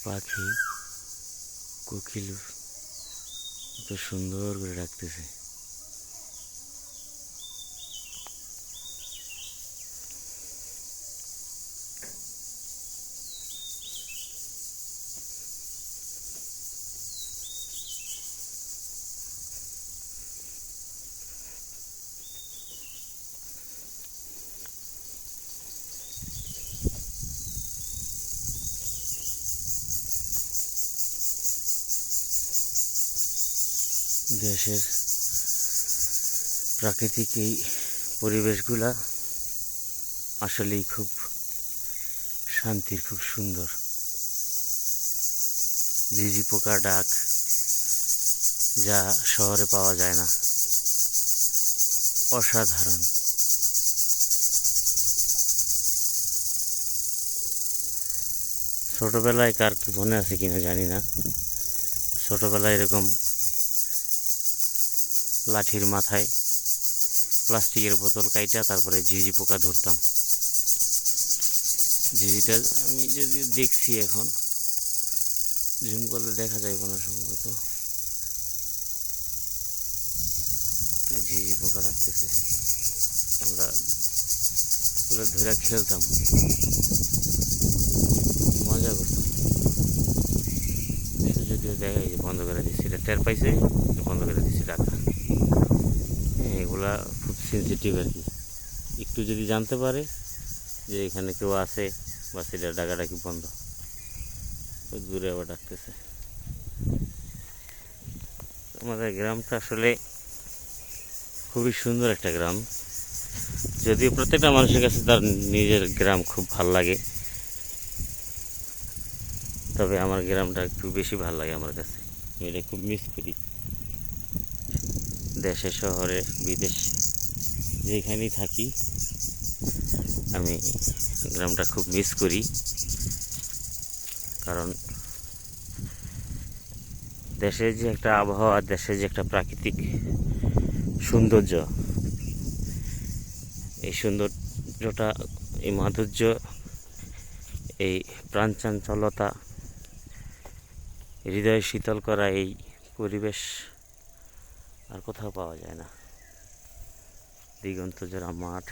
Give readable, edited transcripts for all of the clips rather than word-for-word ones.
পাখি কোকিল এত সুন্দর করে ডাকতেছে। দেশের প্রাকৃতিক এই পরিবেশগুলা আসলেই খুব শান্তির, খুব সুন্দর। ঝিঝি পোকা ডাক, যা শহরে পাওয়া যায় না, অসাধারণ। ছোটবেলায় কার কি মনে আছে কিনা জানি না, ছোটবেলায় এরকম লাঠির মাথায় প্লাস্টিকের বোতল কাইটা তারপরে ঝিঝি পোকা ধরতাম। ঝিঝিটা আমি যদি দেখছি, এখন জুম করলে দেখা যায় কোনো সম্ভবত ঝিঝি পোকা রাখতেছে। আমরা ওগুলো ধরে খেলতাম, মজা করতাম। যদিও দেখাই যে বন্ধ করে দিচ্ছি, এটা টের পাইছে, বন্ধ করে দিচ্ছি ডাকা। হ্যাঁ, এগুলা খুব সেন্সিটিভ আর কি। একটু যদি জানতে পারে যে এখানে কেউ আছে বা সেটা ডাকাডাকি বন্ধ, দূরে আবার ডাকতেছে। আমাদের গ্রামটা আসলে খুবই সুন্দর একটা গ্রাম, যদিও প্রত্যেকটা মানুষের কাছে তার নিজের গ্রাম খুব ভাল লাগে, তবে আমার গ্রামটা একটু বেশি ভাল লাগে আমার কাছে। আমি এটা খুব মিস করি। দেশে শহরে বিদেশ যেখানেই থাকি, আমি গ্রামটা খুব মিস করি। কারণ দেশের যে একটা আবহাওয়া, দেশের যে একটা প্রাকৃতিক সৌন্দর্য, এই সৌন্দর্যটা, এই মাধুর্য, এই প্রাণচাঞ্চলতা, হৃদয় শীতল করা এই পরিবেশ আর কোথাও পাওয়া যায় না। দিগন্ত জোড়া মাঠ।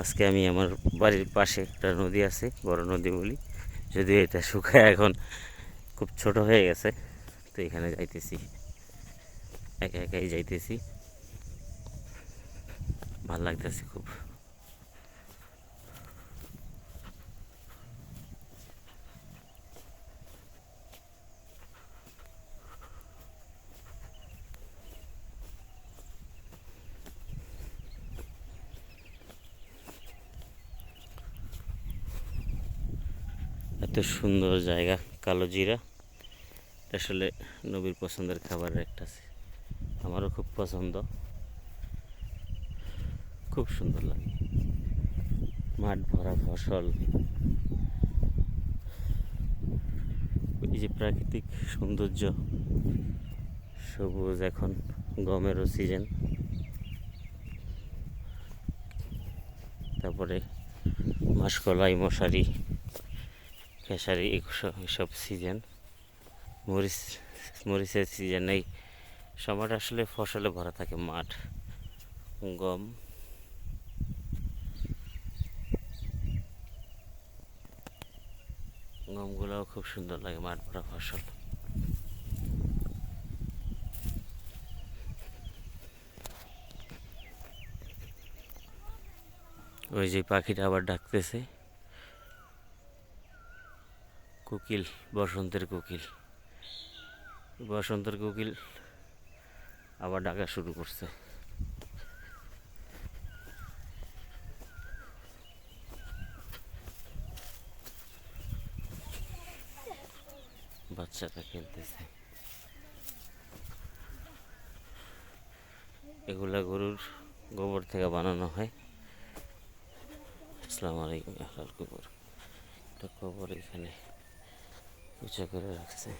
আজকে আমি আমার বাড়ির পাশে একটা নদী আছে, বড় নদী বলি, যদিও এটা শুকায় এখন খুব ছোট হয়ে গেছে। তো এখানে যাইতেছি, একা একাই যাইতেছি, ভাল লাগতেছে খুব। এত সুন্দর জায়গা, কালো জিরা আসলে নবীর পছন্দের খাবারের একটা, আমারও খুব পছন্দ, খুব সুন্দর লাগে। মাঠ ভরা ফসল, এই যে প্রাকৃতিক সৌন্দর্য, সবুজ। এখন গমেরও সিজন, তারপরে মাসকলাই, মশারি, খেসারি, এসব সিজন। মরিচের সিজন। এই সময়টা আসলে ফসলে ভরা থাকে মাঠ। গম, গমগুলোও খুব সুন্দর লাগে, মাঠ ভরা ফসল। ওই যে পাখিটা আবার ডাকতেছে, কোকিল, বসন্তের কোকিল। বসন্তের কোকিল আবার ডাকা শুরু করছে। বাচ্চাটা খেলতেছে। এগুলা গরুর গোবর থেকে বানানো হয়। আসসালামু আলাইকুম। আহলাল গোবর, একটা গোবর এখানে উঁচা করে রাখছে।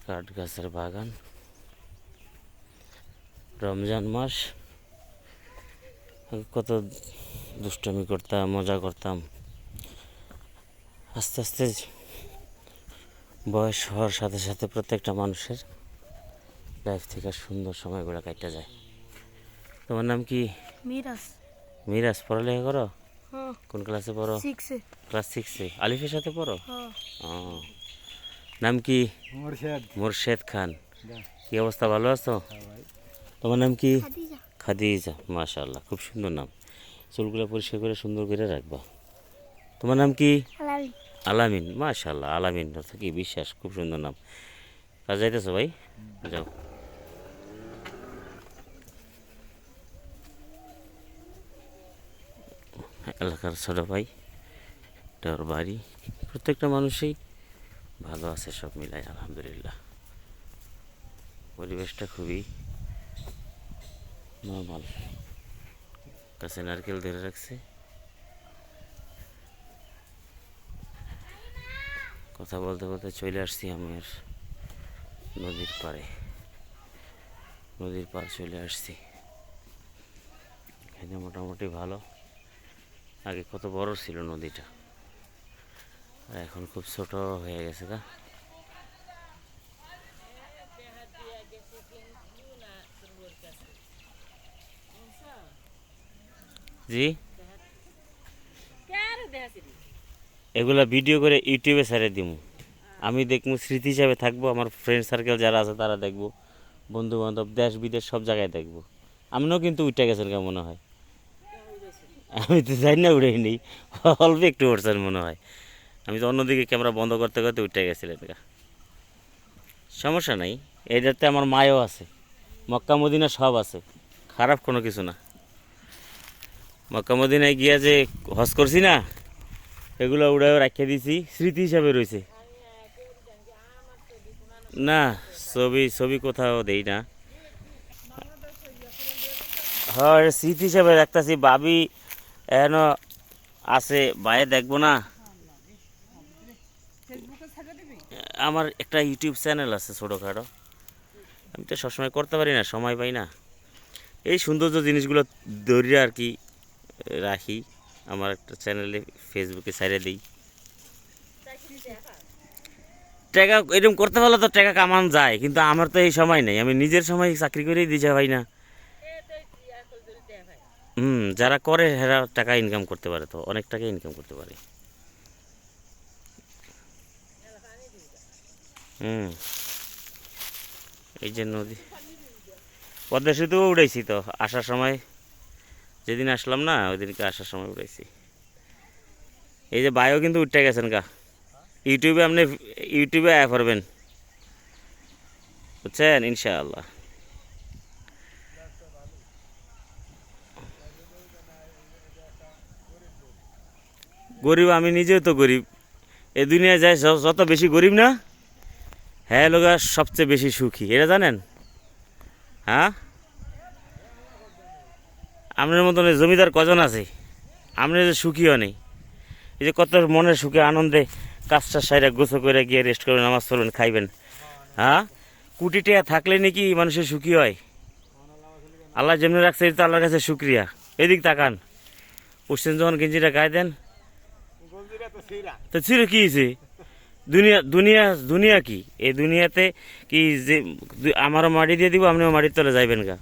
কাঠ গাছের বাগান। রমজান মাস, কত দুষ্টামি করতাম, মজা করতাম। আস্তে আস্তে বয়স হওয়ার সাথে সাথে প্রত্যেকটা মানুষের লাইফ থেকে সুন্দর সময়গুলো কাটতে যায়। তোমার নাম কি? মিরাজ। মিরাজ, পড়ালেখা করো? হ্যাঁ। কোন ক্লাসে পড়ো? 6-এ। ক্লাস 6-এ। আলিফের সাথে পড়ো? হ্যাঁ। ও, নাম কি? মোরশেদ। মোরশেদ খান। হ্যাঁ। কি অবস্থা, ভালো আছো? ভাই। তোমার নাম কি? খাদিজা। খাদিজা, মাশাআল্লাহ, খুব সুন্দর নাম। চুলগুলো পরিষ্কার করে সুন্দর করে রাখবা। তোমার নাম কি? আলামিন। আলামিন, মাশাআল্লাহ, আলামিন অর্থ কি বিশ্বাস, খুব সুন্দর নাম। কাজ যাইতেছো ভাই? যাও। এলাকার ছোট ভাই, এটা ওর বাড়ি। প্রত্যেকটা মানুষই ভালো আছে, সব মিলাই আলহামদুলিল্লাহ। পরিবেশটা খুবই নর্মাল। কাছে নারকেল ধরে রাখছে, কথা বলতে বলতে চলে আসছি আমি আর নদীর পাড়ে। নদীর পাড় চলে আসছি। এখানে মোটামুটি ভালো। আগে কত বড় ছিল নদীটা, আর এখন খুব ছোট হয়ে গেছে। গা জি, এগুলা ভিডিও করে ইউটিউবে ছেড়ে দিমু। আমি দেখবো, স্মৃতি হিসাবে থাকবো। আমার ফ্রেন্ড সার্কেল যারা আছে তারা দেখবো, বন্ধু বান্ধব দেশ বিদেশ সব জায়গায় দেখবো। আমিও কিন্তু উঠে গেছেন কেমন মনে হয়? আমি তো জানি না, উঠে নেই, অল্প একটু উঠছেন মনে হয়। আমি তো অন্যদিকে ক্যামেরা বন্ধ করতে করতে উঠে গেছিলেন। সমস্যা নাই, এটাতে আমার মায়ও আছে, মক্কা মদিনা সব আছে, খারাপ কোনো কিছু না। মক্কা মদিনায় গিয়া যে হজ করছি না, এগুলো উড়াও রাখিয়ে দিছি, স্মৃতি হিসাবে রয়েছে। না, ছবি ছবি কোথাও দেই না। হয় স্মৃতি হিসাবে রাখতেছি। ভাবি এন আছে, বাইরে দেখবো না। আমার একটা ইউটিউব চ্যানেল আছে ছোটোখাটো, আমি তো সবসময় করতে পারি না, সময় পাই না। এই সৌন্দর্য জিনিসগুলো ধরে আর কি রাখি। আমার একটা চ্যানেলে ফেসবুকে ছেড়ে দিই। টাকা এরকম করতে পারলে তো টাকা কামান যায়, কিন্তু আমার তো এই সময় নেই। আমি নিজের সময় চাকরি করেই দিতে পাই না। যারা করে এরা টাকা ইনকাম করতে পারে, তো অনেক টাকা ইনকাম করতে পারে। এই যে নদী, পদ্মা সেতুও উড়াইছি তো আসার সময়। যেদিন আসলাম না, ওই দিনকে আসার সময় উড়াইছি। এই যে বাইও কিন্তু উঠতে গেছেন গা। ইউটিউবে আপনি ইউটিউবে আয়া করবেন, বুঝছেন, ইনশাআল্লাহ। গরিব, আমি নিজেও তো গরিব। এ দুনিয়ায় যায় যত বেশি গরিব না, হ্যাঁ লোক সবচেয়ে বেশি সুখী, এটা জানেন? হ্যাঁ, আপনার মতন জমিদার কজন আছে? আপনি যে সুখীও নেই। এই যে কত মনের সুখে আনন্দে কাজটা সাইরা গোছো করে গিয়ে রেস্ট করবেন, নামাজ পড়বেন, খাইবেন। হ্যাঁ, কোটি টাকা থাকলে নাকি মানুষের সুখী হয়? আল্লাহ যেমনি রাখছে, এটা তো আল্লাহর কাছে শুক্রিয়া। এদিক তাকান, পশ্চিম যখন গেঞ্জিটা গায়ে দেন তো ছিল কি হয়েছে? দুনিয়া দুনিয়া দুনিয়া কি? এই দুনিয়াতে কি যে আমারও মাটি দিয়ে দিব, আপনিও মাটির তলে যাইবেন গা।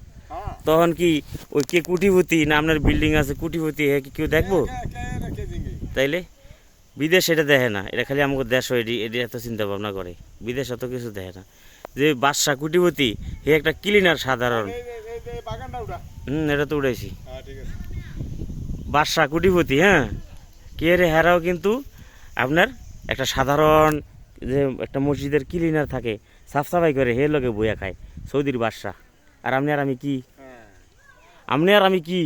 তখন কি ওই কে কুটিপতি না আপনার বিল্ডিং আছে কুটিপতি, হ্যাঁ কি কেউ দেখবো? তাইলে বিদেশ এটা দেখে না, এটা খালি আমাকে দেশ এটি এত চিন্তা ভাবনা করে। বিদেশ অত কিছু দেখে না। যে বাদশা কুটিপতি, হে একটা ক্লিনার সাধারণ। এটা তো উড়াইছি। বাদশা কুটিপতি, হ্যাঁ, কে রে, হেরাও কিন্তু আপনার একটা সাধারণ, যে একটা মসজিদের ক্লিনার থাকে, সাফ সাফাই করে, হে লোকে বইয়া খায়, সৌদির বাদশা। আর আপনি আর আমি কি? আপনি আর আমি কি?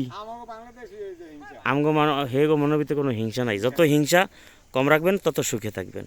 আমগো হে গো মনের ভিতরে কোনো হিংসা নাই। যত হিংসা কম রাখবেন তত সুখে থাকবেন।